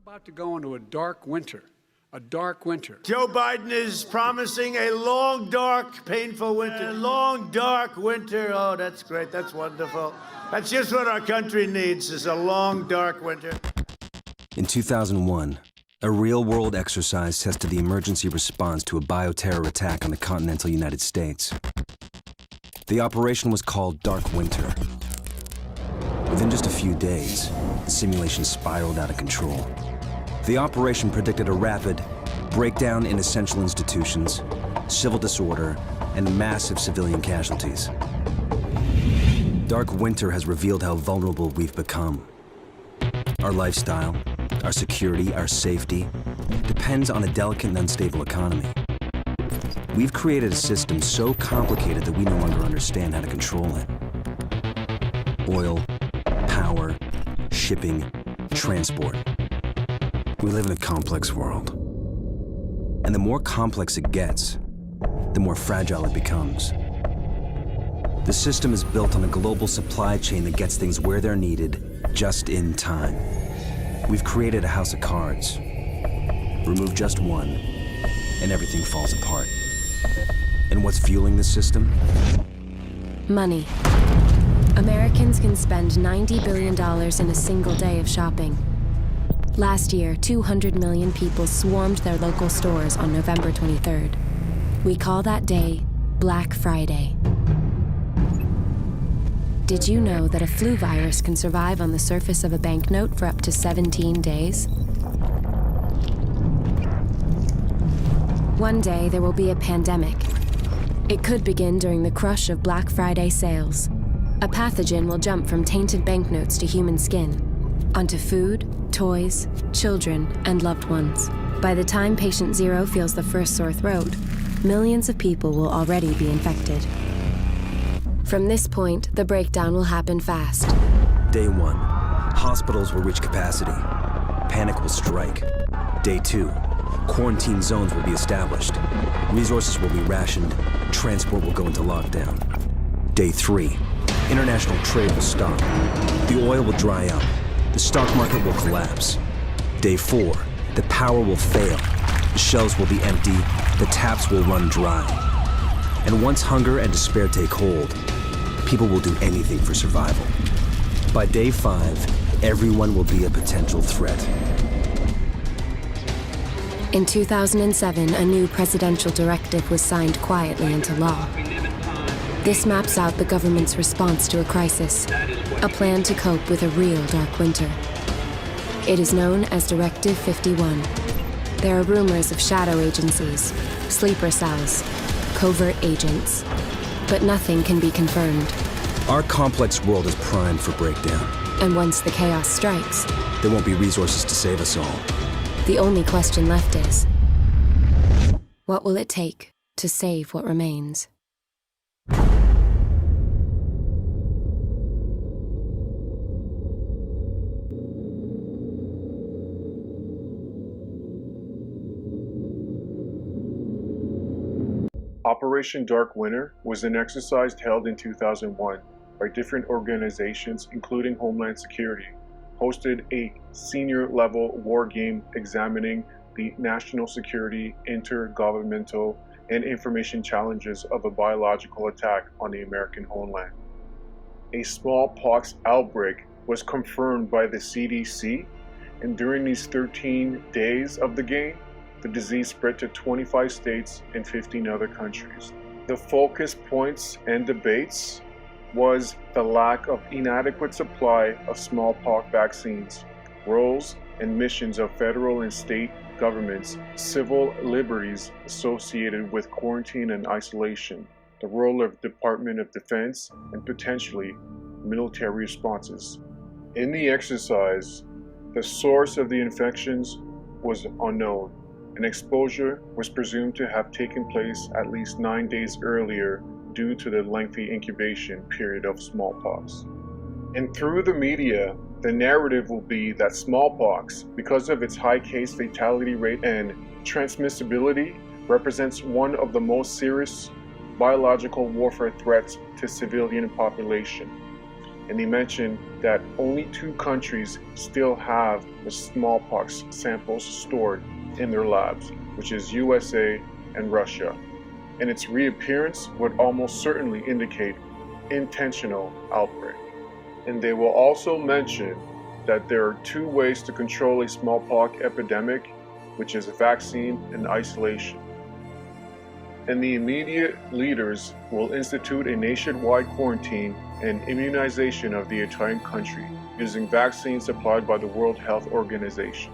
About to go into a dark winter. A dark winter. Joe Biden is promising a long, dark, painful winter. A long, dark winter. Oh, that's great. That's wonderful. That's just what our country needs, is a long, dark winter. In 2001, a real-world exercise tested the emergency response to a bioterror attack on the continental United States. The operation was called Dark Winter. Within just a few days, the simulation spiraled out of control. The operation predicted a rapid breakdown in essential institutions, civil disorder, and massive civilian casualties. Dark Winter has revealed how vulnerable we've become. Our lifestyle, our security, our safety depends on a delicate and unstable economy. We've created a system so complicated that we no longer understand how to control it. Oil, power, shipping, transport. We live in a complex world. And the more complex it gets, the more fragile it becomes. The system is built on a global supply chain that gets things where they're needed, just in time. We've created a house of cards. Remove just one, and everything falls apart. And what's fueling this system? Money. Americans can spend $90 billion in a single day of shopping. Last year, 200 million people swarmed their local stores on November 23rd. We call that day Black Friday. Did you know that a flu virus can survive on the surface of a banknote for up to 17 days? One day, there will be a pandemic. It could begin during the crush of Black Friday sales. A pathogen will jump from tainted banknotes to human skin, onto food, toys, children, and loved ones. By the time patient zero feels the first sore throat, millions of people will already be infected. From this point, the breakdown will happen fast. Day 1, hospitals will reach capacity. Panic will strike. Day 2, quarantine zones will be established. Resources will be rationed. Transport will go into lockdown. Day 3, international trade will stop. The oil will dry up. The stock market will collapse. Day 4, the power will fail. The shelves will be empty. The taps will run dry. And once hunger and despair take hold, people will do anything for survival. By day 5, everyone will be a potential threat. In 2007, a new presidential directive was signed quietly into law. This maps out the government's response to a crisis, a plan to cope with a real dark winter. It is known as Directive 51. There are rumors of shadow agencies, sleeper cells, covert agents, but nothing can be confirmed. Our complex world is primed for breakdown. And once the chaos strikes, there won't be resources to save us all. The only question left is, what will it take to save what remains? Operation Dark Winter was an exercise held in 2001 by different organizations, including Homeland Security, hosted a senior-level war game examining the national security, intergovernmental, and information challenges of a biological attack on the American homeland. A smallpox outbreak was confirmed by the CDC, and during these 13 days of the game, the disease spread to 25 states and 15 other countries. The focus points and debates was the lack of inadequate supply of smallpox vaccines, roles and missions of federal and state governments, civil liberties associated with quarantine and isolation, the role of Department of Defense, and potentially military responses. In the exercise, the source of the infections was unknown. An exposure was presumed to have taken place at least 9 days earlier due to the lengthy incubation period of smallpox. And through the media, the narrative will be that smallpox, because of its high case fatality rate and transmissibility, represents one of the most serious biological warfare threats to civilian population. and they mentioned that only 2 countries still have the smallpox samples stored in their labs, which is USA and Russia. And its reappearance would almost certainly indicate intentional outbreak. And they will also mention that there are 2 ways to control a smallpox epidemic, which is vaccine and isolation. And the immediate leaders will institute a nationwide quarantine and immunization of the entire country using vaccines supplied by the World Health Organization.